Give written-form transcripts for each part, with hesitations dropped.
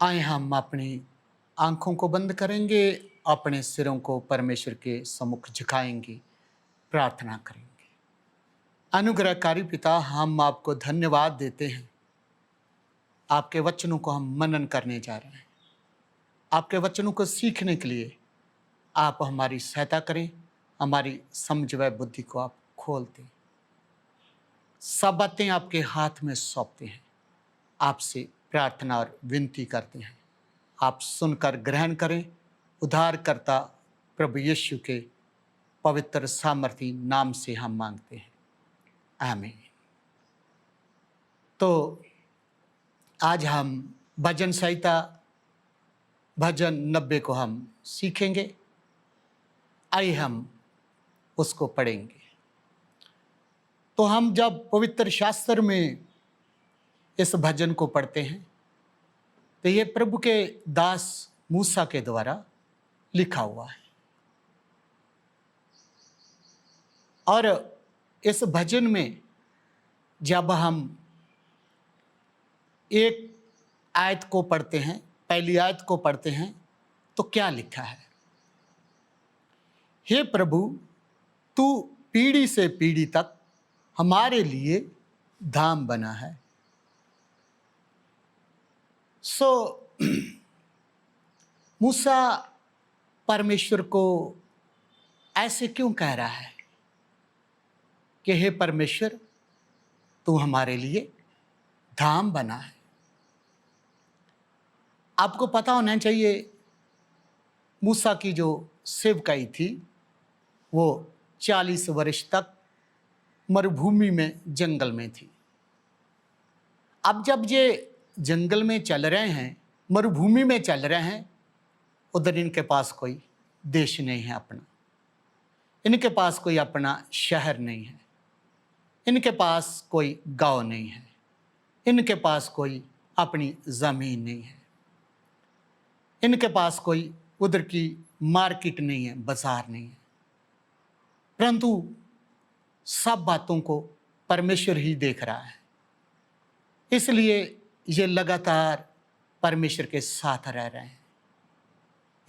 आए हम अपनी आंखों को बंद करेंगे, अपने सिरों को परमेश्वर के सम्मुख झुकाएंगे, प्रार्थना करेंगे। अनुग्रहकारी पिता, हम आपको धन्यवाद देते हैं। आपके वचनों को हम मनन करने जा रहे हैं। आपके वचनों को सीखने के लिए आप हमारी सहायता करें, हमारी समझ व बुद्धि को आप खोल दें। सब बातें आपके हाथ में सौंपते हैं। आपसे प्रार्थना और विनती करते हैं, आप सुनकर ग्रहण करें। उद्धारकर्ता प्रभु यीशु के पवित्र सामर्थी नाम से हम मांगते हैं, आमीन। तो आज हम भजन संहिता भजन 90 को हम सीखेंगे। आइए हम उसको पढ़ेंगे। तो हम जब पवित्र शास्त्र में इस भजन को पढ़ते हैं तो ये प्रभु के दास मूसा के द्वारा लिखा हुआ है। और इस भजन में जब हम एक आयत को पढ़ते हैं, पहली आयत को पढ़ते हैं, तो क्या लिखा है? हे प्रभु, तू पीढ़ी से पीढ़ी तक हमारे लिए धाम बना है। मूसा परमेश्वर को ऐसे क्यों कह रहा है कि हे परमेश्वर, तू हमारे लिए धाम बना है? आपको पता होना चाहिए, मूसा की जो सेवकाई थी वो 40 वर्ष तक मरुभूमि में, जंगल में थी। अब जब ये जंगल में चल रहे हैं, मरुभूमि में चल रहे हैं, उधर इनके पास कोई देश नहीं है अपना, इनके पास कोई अपना शहर नहीं है, इनके पास कोई गांव नहीं है, इनके पास कोई अपनी ज़मीन नहीं है, इनके पास कोई उधर की मार्केट नहीं है, बाजार नहीं है। परंतु सब बातों को परमेश्वर ही देख रहा है, इसलिए ये लगातार परमेश्वर के साथ रह रहे हैं।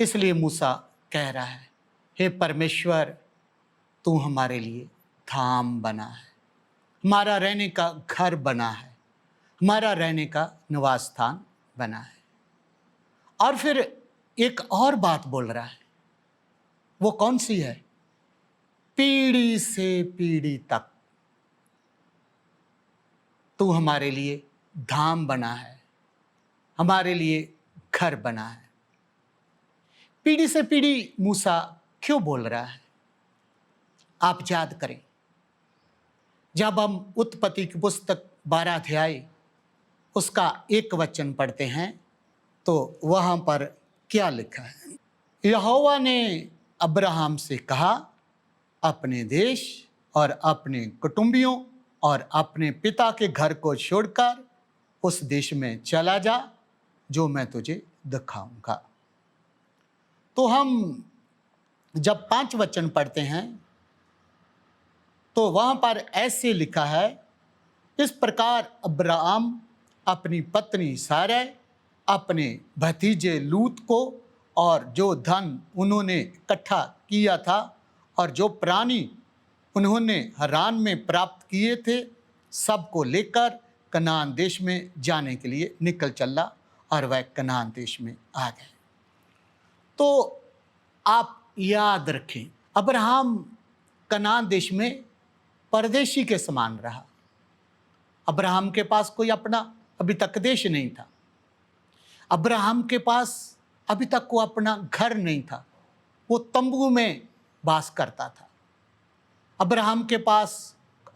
इसलिए मूसा कह रहा है, हे परमेश्वर, तू हमारे लिए धाम बना है, हमारा रहने का घर बना है, हमारा रहने का निवास स्थान बना है। और फिर एक और बात बोल रहा है, वो कौन सी है? पीढ़ी से पीढ़ी तक तू हमारे लिए धाम बना है, हमारे लिए घर बना है। पीढ़ी से पीढ़ी मूसा क्यों बोल रहा है? आप याद करें, जब हम उत्पत्ति की पुस्तक 12 अध्याय उसका 1 वचन पढ़ते हैं तो वहां पर क्या लिखा है? यहोवा ने अब्राहम से कहा, अपने देश और अपने कुटुंबियों और अपने पिता के घर को छोड़कर उस देश में चला जा जो मैं तुझे दिखाऊंगा। तो हम जब 5 वचन पढ़ते हैं तो वहां पर ऐसे लिखा है, इस प्रकार अब्राहम अपनी पत्नी सारै, अपने भतीजे लूत को और जो धन उन्होंने इकट्ठा किया था और जो प्राणी उन्होंने हरान में प्राप्त किए थे, सबको लेकर कनान देश में जाने के लिए निकल चला और वह कनान देश में आ गए। तो आप याद रखें, अब्राहम कनान देश में परदेशी के समान रहा। अब्राहम के पास कोई अपना अभी तक देश नहीं था, अब्राहम के पास अभी तक को अपना घर नहीं था, वो तंबू में वास करता था। अब्राहम के पास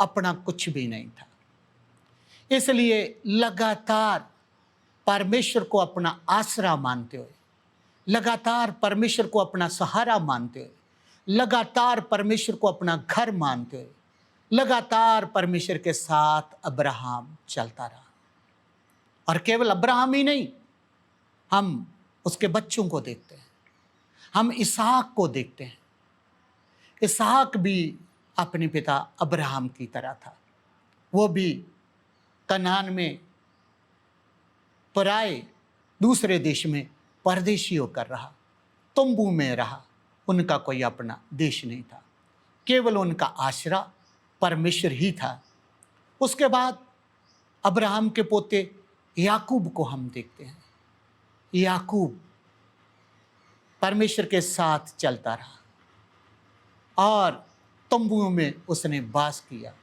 अपना कुछ भी नहीं था, इसलिए लगातार परमेश्वर को अपना आसरा मानते हुए, लगातार परमेश्वर को अपना सहारा मानते हुए, लगातार परमेश्वर को अपना घर मानते हुए, लगातार परमेश्वर के साथ अब्राहम चलता रहा। और केवल अब्राहम ही नहीं, हम उसके बच्चों को देखते हैं, हम इसहाक को देखते हैं। इसहाक भी अपने पिता अब्राहम की तरह था, वो भी कनान में पराए दूसरे देश में परदेशी होकर रहा, तंबू में रहा। उनका कोई अपना देश नहीं था, केवल उनका आसरा परमेश्वर ही था। उसके बाद अब्राहम के पोते याकूब को हम देखते हैं। याकूब परमेश्वर के साथ चलता रहा और तंबुओं में उसने वास किया।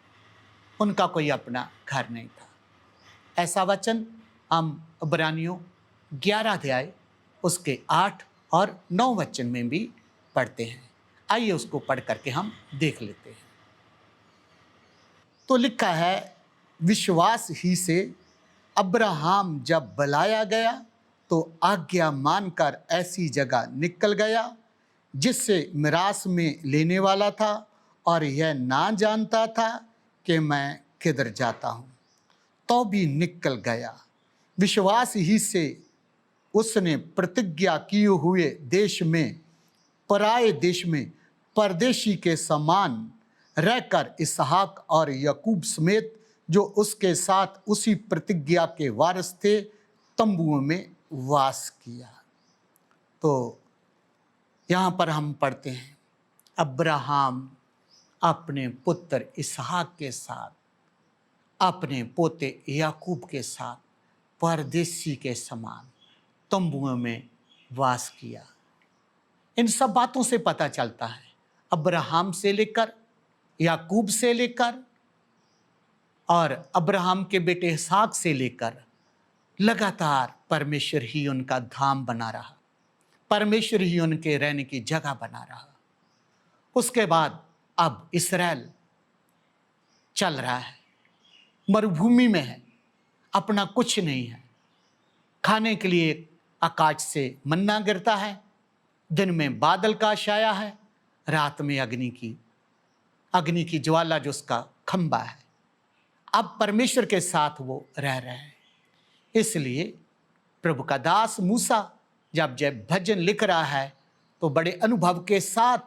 उनका कोई अपना घर नहीं था। ऐसा वचन हम इब्रानियों 11 अध्याय उसके 8 और 9 वचन में भी पढ़ते हैं। आइए उसको पढ़ करके हम देख लेते हैं। तो लिखा है, विश्वास ही से अब्राहम जब बुलाया गया तो आज्ञा मानकर ऐसी जगह निकल गया जिससे मिरास में लेने वाला था, और यह ना जानता था कि मैं किधर जाता हूँ, तो भी निकल गया। विश्वास ही से उसने प्रतिज्ञा किए हुए देश में, पराए देश में परदेशी के समान रहकर इसहाक और याकूब समेत जो उसके साथ उसी प्रतिज्ञा के वारिस थे, तंबुओं में वास किया। तो यहाँ पर हम पढ़ते हैं, अब्राहम अपने पुत्र इसहाक के साथ, अपने पोते याकूब के साथ परदेशी के समान तंबुओं में वास किया। इन सब बातों से पता चलता है, अब्राहम से लेकर याकूब से लेकर और अब्राहम के बेटे इसहाक से लेकर लगातार परमेश्वर ही उनका धाम बना रहा, परमेश्वर ही उनके रहने की जगह बना रहा। उसके बाद अब इस्राएल चल रहा है, मरुभूमि में है, अपना कुछ नहीं है। खाने के लिए आकाश से मन्ना गिरता है, दिन में बादल का छाया है, रात में अग्नि की ज्वाला जो उसका खंबा है। अब परमेश्वर के साथ वो रह रहे हैं। इसलिए प्रभु का दास मूसा जब भजन लिख रहा है तो बड़े अनुभव के साथ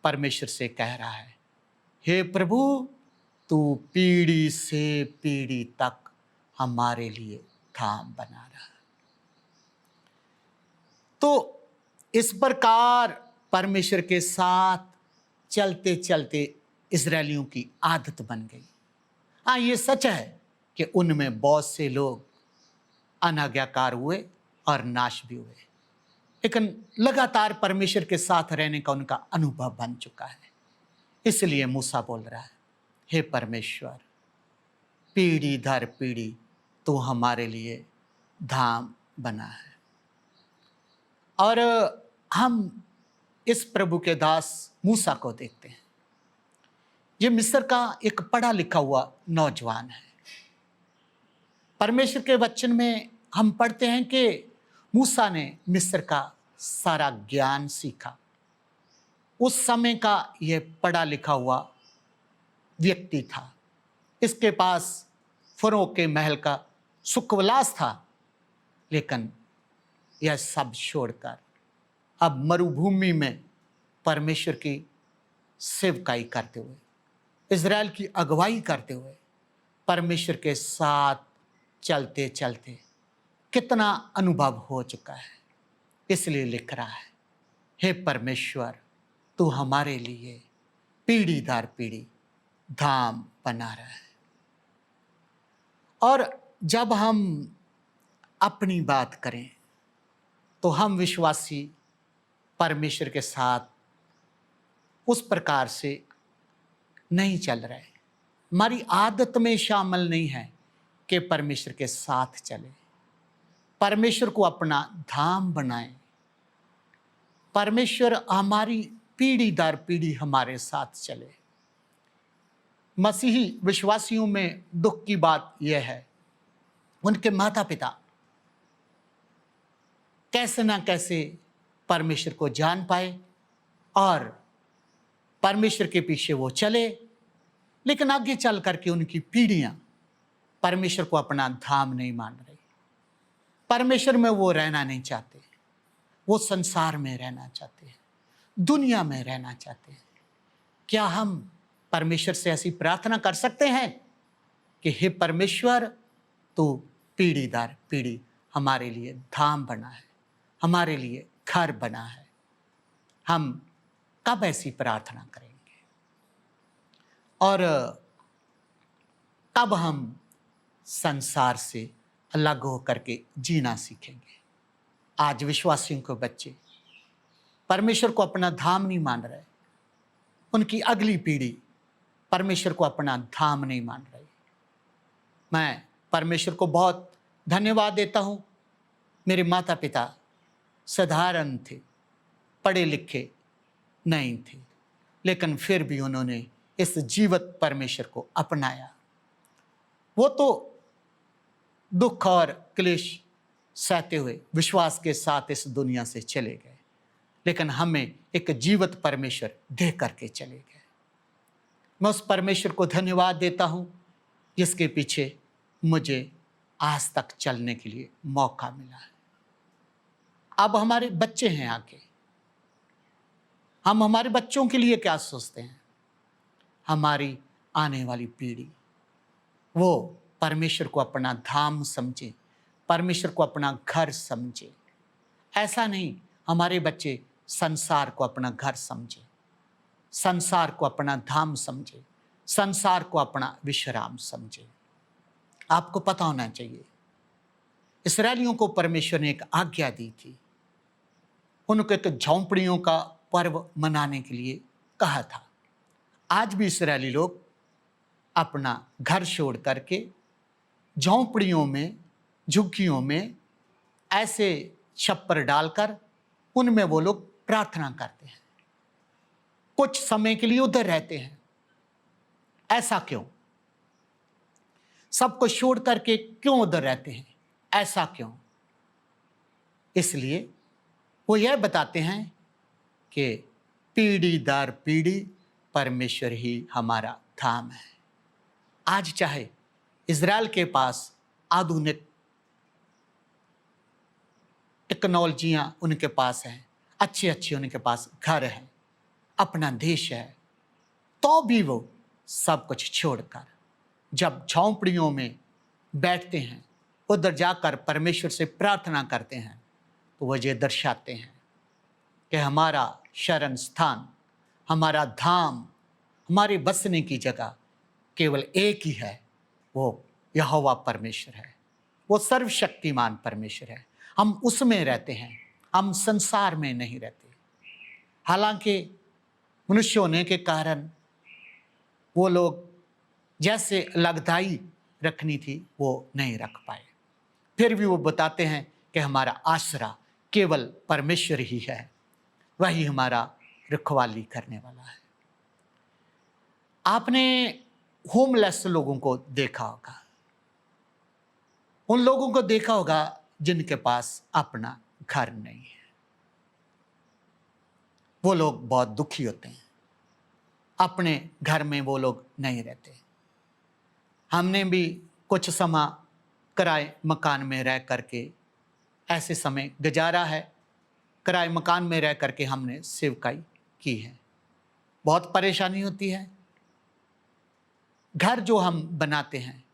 परमेश्वर से कह रहा है, हे प्रभु, तू पीढ़ी से पीढ़ी तक हमारे लिए धाम बना रहा है। तो इस प्रकार परमेश्वर के साथ चलते चलते इस्राएलियों की आदत बन गई। हाँ, ये सच है कि उनमें बहुत से लोग अनाज्ञाकार हुए और नाश भी हुए, लेकिन लगातार परमेश्वर के साथ रहने का उनका अनुभव बन चुका है। इसलिए मूसा बोल रहा है, हे परमेश्वर, पीढ़ी दर पीढ़ी तो हमारे लिए धाम बना है। और हम इस प्रभु के दास मूसा को देखते हैं। ये मिस्र का एक पढ़ा लिखा हुआ नौजवान है। परमेश्वर के वचन में हम पढ़ते हैं कि मूसा ने मिस्र का सारा ज्ञान सीखा। उस समय का यह पढ़ा लिखा हुआ व्यक्ति था। इसके पास फरो के महल का सुखविलास था, लेकिन यह सब छोड़कर अब मरुभूमि में परमेश्वर की सेवकाई करते हुए, इज़राइल की अगुवाई करते हुए, परमेश्वर के साथ चलते चलते कितना अनुभव हो चुका है। इसलिए लिख रहा है, हे परमेश्वर, तू हमारे लिए पीढ़ी दर पीढ़ी धाम बना रहा है। और जब हम अपनी बात करें तो हम विश्वासी परमेश्वर के साथ उस प्रकार से नहीं चल रहे। हमारी आदत में शामिल नहीं है कि परमेश्वर के साथ चले, परमेश्वर को अपना धाम बनाएं। परमेश्वर हमारी पीढ़ी दर पीढ़ी हमारे साथ चले। मसीही विश्वासियों में दुख की बात यह है, उनके माता पिता कैसे ना कैसे परमेश्वर को जान पाए और परमेश्वर के पीछे वो चले, लेकिन आगे चल करके उनकी पीढ़ियां परमेश्वर को अपना धाम नहीं मान रही। परमेश्वर में वो रहना नहीं चाहते, वो संसार में रहना चाहते हैं, दुनिया में रहना चाहते हैं। क्या हम परमेश्वर से ऐसी प्रार्थना कर सकते हैं कि हे परमेश्वर, तू पीढ़ी दर पीढ़ी हमारे लिए धाम बना है, हमारे लिए घर बना है। हम कब ऐसी प्रार्थना करेंगे और कब हम संसार से अलग होकर के जीना सीखेंगे? आज विश्वासियों के बच्चे परमेश्वर को अपना धाम नहीं मान रहे, उनकी अगली पीढ़ी परमेश्वर को अपना धाम नहीं मान रही। मैं परमेश्वर को बहुत धन्यवाद देता हूँ। मेरे माता पिता साधारण थे, पढ़े लिखे नहीं थे, लेकिन फिर भी उन्होंने इस जीवित परमेश्वर को अपनाया। वो तो दुख और क्लेश सहते हुए विश्वास के साथ इस दुनिया से चले गए, लेकिन हमें एक जीवित परमेश्वर दे करके चले गए। मैं उस परमेश्वर को धन्यवाद देता हूँ जिसके पीछे मुझे आज तक चलने के लिए मौका मिला है। अब हमारे बच्चे हैं आगे, हम हमारे बच्चों के लिए क्या सोचते हैं? हमारी आने वाली पीढ़ी वो परमेश्वर को अपना धाम समझे, परमेश्वर को अपना घर समझे। ऐसा नहीं हमारे बच्चे संसार को अपना घर समझे, संसार को अपना धाम समझे, संसार को अपना विश्राम समझे। आपको पता होना चाहिए, इस्राएलियों को परमेश्वर ने एक आज्ञा दी थी। उनको एक झोंपड़ियों का पर्व मनाने के लिए कहा था। आज भी इस्राएली लोग अपना घर छोड़ करके झोंपड़ियों में, झुग्गियों में ऐसे छप्पर डालकर उनमें वो लोग प्रार्थना करते हैं। कुछ समय के लिए उधर रहते हैं। ऐसा क्यों? सबको छोड़ करके क्यों उधर रहते हैं? ऐसा क्यों? इसलिए वो यह बताते हैं कि पीढ़ी दर पीढ़ी परमेश्वर ही हमारा धाम है। आज चाहे इज़राइल के पास आधुनिक टेक्नोलॉजियां उनके पास हैं, अच्छे अच्छे उनके पास घर है, अपना देश है, तो भी वो सब कुछ छोड़कर जब झोंपड़ियों में बैठते हैं, उधर जाकर परमेश्वर से प्रार्थना करते हैं, तो वो ये दर्शाते हैं कि हमारा शरण स्थान, हमारा धाम, हमारे बसने की जगह केवल एक ही है, वो यहोवा परमेश्वर है। वो सर्वशक्तिमान परमेश्वर है। हम उसमें रहते हैं, हम संसार में नहीं रहते। हालांकि मनुष्य होने के कारण वो लोग जैसे लगदाई रखनी थी वो नहीं रख पाए। फिर भी वो बताते हैं कि हमारा आसरा केवल परमेश्वर ही है, वही हमारा रखवाली करने वाला है। आपने होमलेस लोगों को देखा होगा, उन लोगों को देखा होगा जिनके पास अपना घर नहीं है। वो लोग बहुत दुखी होते हैं, अपने घर में वो लोग नहीं रहते। हमने भी कुछ समय किराए मकान में रह करके ऐसे समय गुजारा है। किराए मकान में रह करके हमने सेवकाई की है। बहुत परेशानी होती है। घर जो हम बनाते हैं,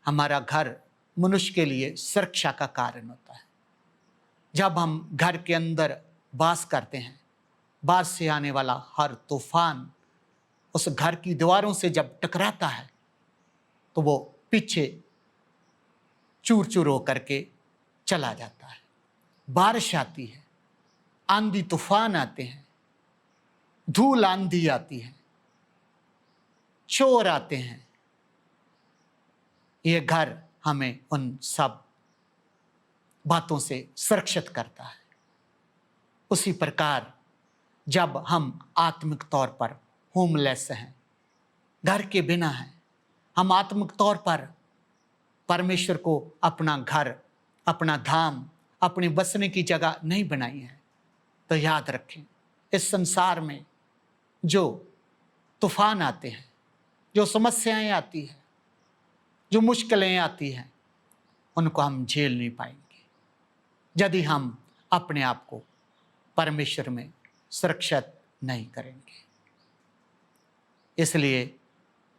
हमारा घर मनुष्य के लिए सुरक्षा का कारण होता है। जब हम घर के अंदर वास करते हैं, बाहर से आने वाला हर तूफान उस घर की दीवारों से जब टकराता है तो वो पीछे चूर चूर होकर के चला जाता है। बारिश आती है, आंधी तूफान आते हैं, धूल आंधी आती है, चोर आते हैं। ये घर हमें उन सब बातों से सुरक्षित करता है। उसी प्रकार जब हम आत्मिक तौर पर होमलेस हैं, घर के बिना हैं, हम आत्मिक तौर पर परमेश्वर को अपना घर, अपना धाम, अपनी बसने की जगह नहीं बनाई है, तो याद रखें, इस संसार में जो तूफान आते हैं, जो समस्याएं आती हैं, जो मुश्किलें आती हैं, उनको हम झेल नहीं पाएंगे यदि हम अपने आप को परमेश्वर में सुरक्षित नहीं करेंगे। इसलिए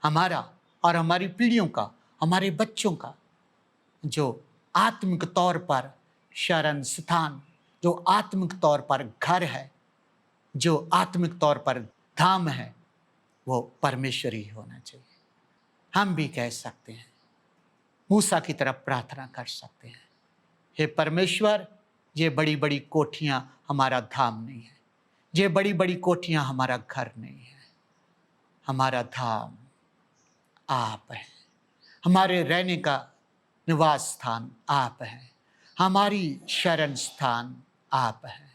हमारा और हमारी पीढ़ियों का, हमारे बच्चों का जो आत्मिक तौर पर शरण स्थान, जो आत्मिक तौर पर घर है, जो आत्मिक तौर पर धाम है, वो परमेश्वर ही होना चाहिए। हम भी कह सकते हैं, मूसा की तरफ प्रार्थना कर सकते हैं, हे परमेश्वर, ये बड़ी बड़ी कोठियां हमारा धाम नहीं है, ये बड़ी बड़ी कोठियां हमारा घर नहीं है, हमारा धाम आप है, हमारे रहने का निवास स्थान आप है, हमारी शरण स्थान आप है,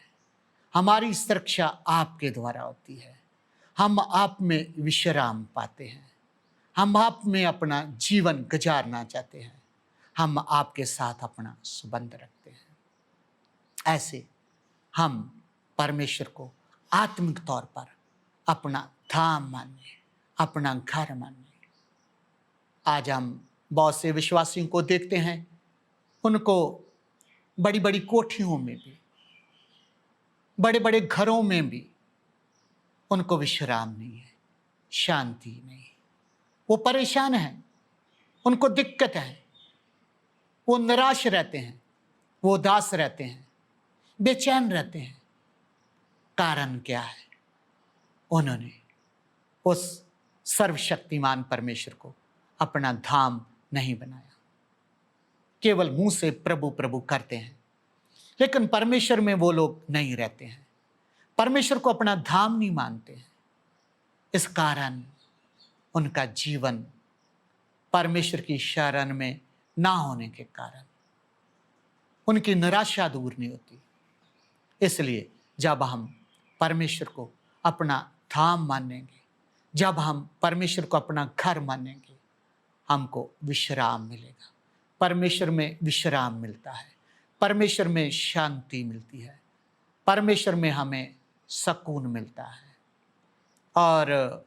हमारी सुरक्षा आपके द्वारा होती है, हम आप में विश्राम पाते हैं, हम आप में अपना जीवन गुजारना चाहते हैं, हम आपके साथ अपना संबंध रखते हैं। ऐसे हम परमेश्वर को आत्मिक तौर पर अपना धाम माने, अपना घर माने। आज हम बहुत से विश्वासियों को देखते हैं, उनको बड़ी बड़ी कोठियों में भी, बड़े बड़े घरों में भी उनको विश्राम नहीं है, शांति नहीं, वो परेशान हैं, उनको दिक्कत है, वो निराश रहते हैं, वो उदास रहते हैं, बेचैन रहते हैं। कारण क्या है? उन्होंने उस सर्वशक्तिमान परमेश्वर को अपना धाम नहीं बनाया। केवल मुंह से प्रभु प्रभु करते हैं, लेकिन परमेश्वर में वो लोग नहीं रहते हैं, परमेश्वर को अपना धाम नहीं मानते हैं। इस कारण उनका जीवन परमेश्वर की शरण में ना होने के कारण उनकी निराशा दूर नहीं होती। इसलिए जब हम परमेश्वर को अपना धाम मानेंगे, जब हम परमेश्वर को अपना घर मानेंगे, हमको विश्राम मिलेगा। परमेश्वर में विश्राम मिलता है, परमेश्वर में शांति मिलती है, परमेश्वर में हमें सुकून मिलता है। और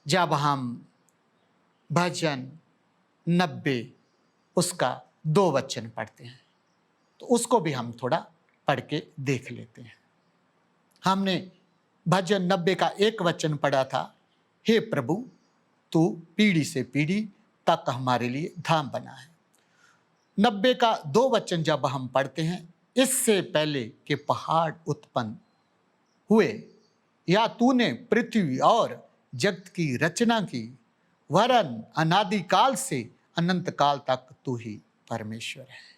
जब हम भजन 90 उसका 2 वचन पढ़ते हैं, तो उसको भी हम थोड़ा पढ़ के देख लेते हैं। हमने भजन 90 का 1 वचन पढ़ा था, हे प्रभु तू पीढ़ी से पीढ़ी तक हमारे लिए धाम बना है। 90 का 2 वचन जब हम पढ़ते हैं, इससे पहले के पहाड़ उत्पन्न हुए या तूने पृथ्वी और जगत की रचना की, वरन अनादि काल से अनंत काल तक तू ही परमेश्वर है।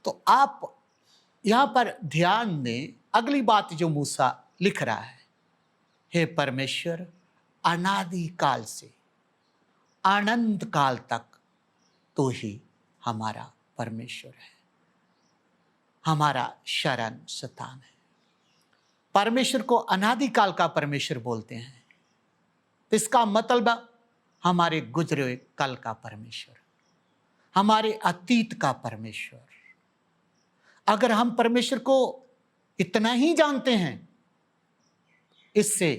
तो आप यहां पर ध्यान दें, अगली बात जो मूसा लिख रहा है, हे परमेश्वर, अनादि काल से अनंत काल तक तू ही हमारा परमेश्वर है, हमारा शरण स्थान है। परमेश्वर को अनादि काल का परमेश्वर बोलते हैं, इसका मतलब हमारे गुजरे हुए कल का परमेश्वर, हमारे अतीत का परमेश्वर। अगर हम परमेश्वर को इतना ही जानते हैं, इससे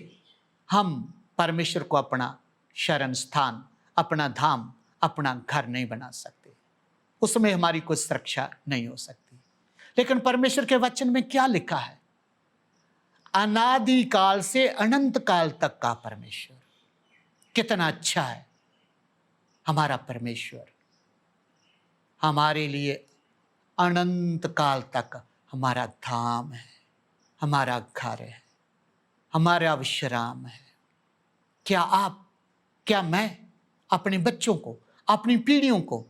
हम परमेश्वर को अपना शरण स्थान, अपना धाम, अपना घर नहीं बना सकते, उसमें हमारी कोई सुरक्षा नहीं हो सकती। लेकिन परमेश्वर के वचन में क्या लिखा है? अनादि काल से अनंत काल तक का परमेश्वर। कितना अच्छा है हमारा परमेश्वर, हमारे लिए अनंत काल तक हमारा धाम है, हमारा घर है, हमारा विश्राम है। क्या मैं अपने बच्चों को, अपनी पीढ़ियों को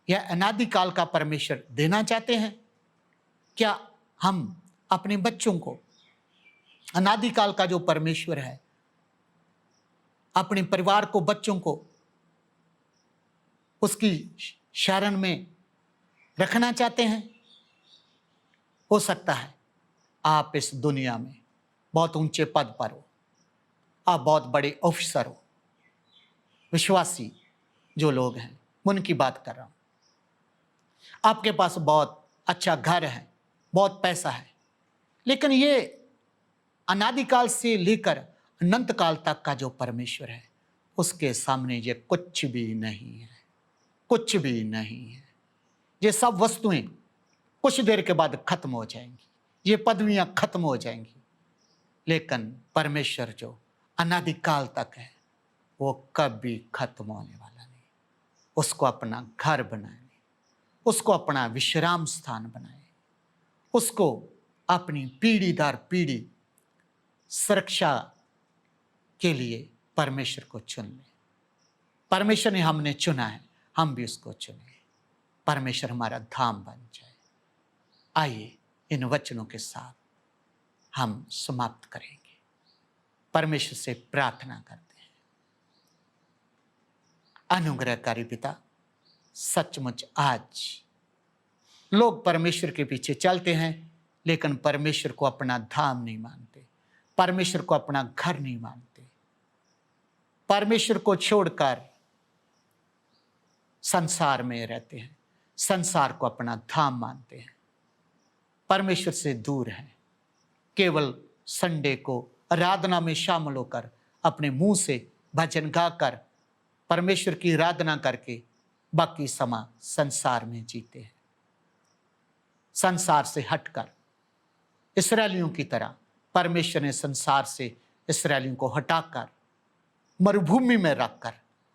यह अनादि काल का परमेश्वर देना चाहते हैं? क्या हम अपने बच्चों को अनादि काल का जो परमेश्वर है, अपने परिवार को, बच्चों को उसकी शरण में रखना चाहते हैं? हो सकता है आप इस दुनिया में बहुत ऊंचे पद पर हो, आप बहुत बड़े ऑफिसर हो, विश्वासी जो लोग हैं उनकी बात कर रहा हूं, आपके पास बहुत अच्छा घर है, बहुत पैसा है, लेकिन ये अनादिकाल से लेकर अनंत काल तक का जो परमेश्वर है, उसके सामने ये कुछ भी नहीं है, कुछ भी नहीं है। ये सब वस्तुएं कुछ देर के बाद खत्म हो जाएंगी, ये पदवियां खत्म हो जाएंगी, लेकिन परमेश्वर जो अनादिकाल तक है वो कभी खत्म होने वाला नहीं। उसको अपना घर बनाएंगे, उसको अपना विश्राम स्थान बनाए, उसको अपनी पीढ़ी दर पीढ़ी सुरक्षा के लिए परमेश्वर को चुन ले। परमेश्वर ने हमने चुना है, हम भी उसको चुने। परमेश्वर हमारा धाम बन जाए। आइए इन वचनों के साथ हम समाप्त करेंगे। परमेश्वर से प्रार्थना करते हैं। अनुग्रहकारी पिता, सचमुच आज लोग परमेश्वर के पीछे चलते हैं, लेकिन परमेश्वर को अपना धाम नहीं मानते, परमेश्वर को अपना घर नहीं मानते, परमेश्वर को छोड़कर संसार में रहते हैं, संसार को अपना धाम मानते हैं, परमेश्वर से दूर हैं। केवल संडे को आराधना में शामिल होकर अपने मुंह से भजन गाकर परमेश्वर की आराधना करके बाकी समय संसार में जीते हैं। संसार से हटकर इस्राएलियों की तरह परमेश्वर ने संसार से इस्राएलियों को हटाकर मरुभूमि में रखकर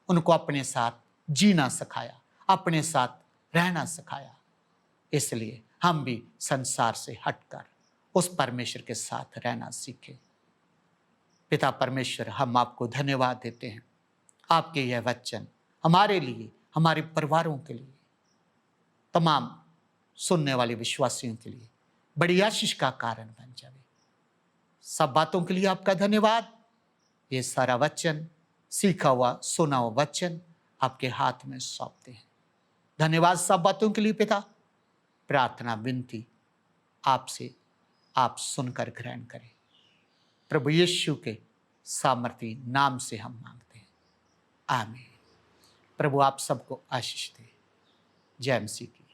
उनको अपने साथ जीना सिखाया, अपने साथ रहना सिखाया। इसलिए हम भी संसार से हटकर उस परमेश्वर के साथ रहना सीखें। पिता परमेश्वर, हम आपको धन्यवाद देते हैं। आपके यह वचन हमारे लिए, हमारे परिवारों के लिए, तमाम सुनने वाले विश्वासियों के लिए बड़ी आशीष का कारण बन जाए। सब बातों के लिए आपका धन्यवाद। ये सारा वचन, सीखा हुआ सुना हुआ वचन आपके हाथ में सौंपते हैं। धन्यवाद सब बातों के लिए पिता। प्रार्थना विनती आपसे आप सुनकर ग्रहण करें। प्रभु यीशु के सामर्थी नाम से हम मांगते हैं, आमीन। प्रभु आप सबको आशीष दे। जय मसीह की।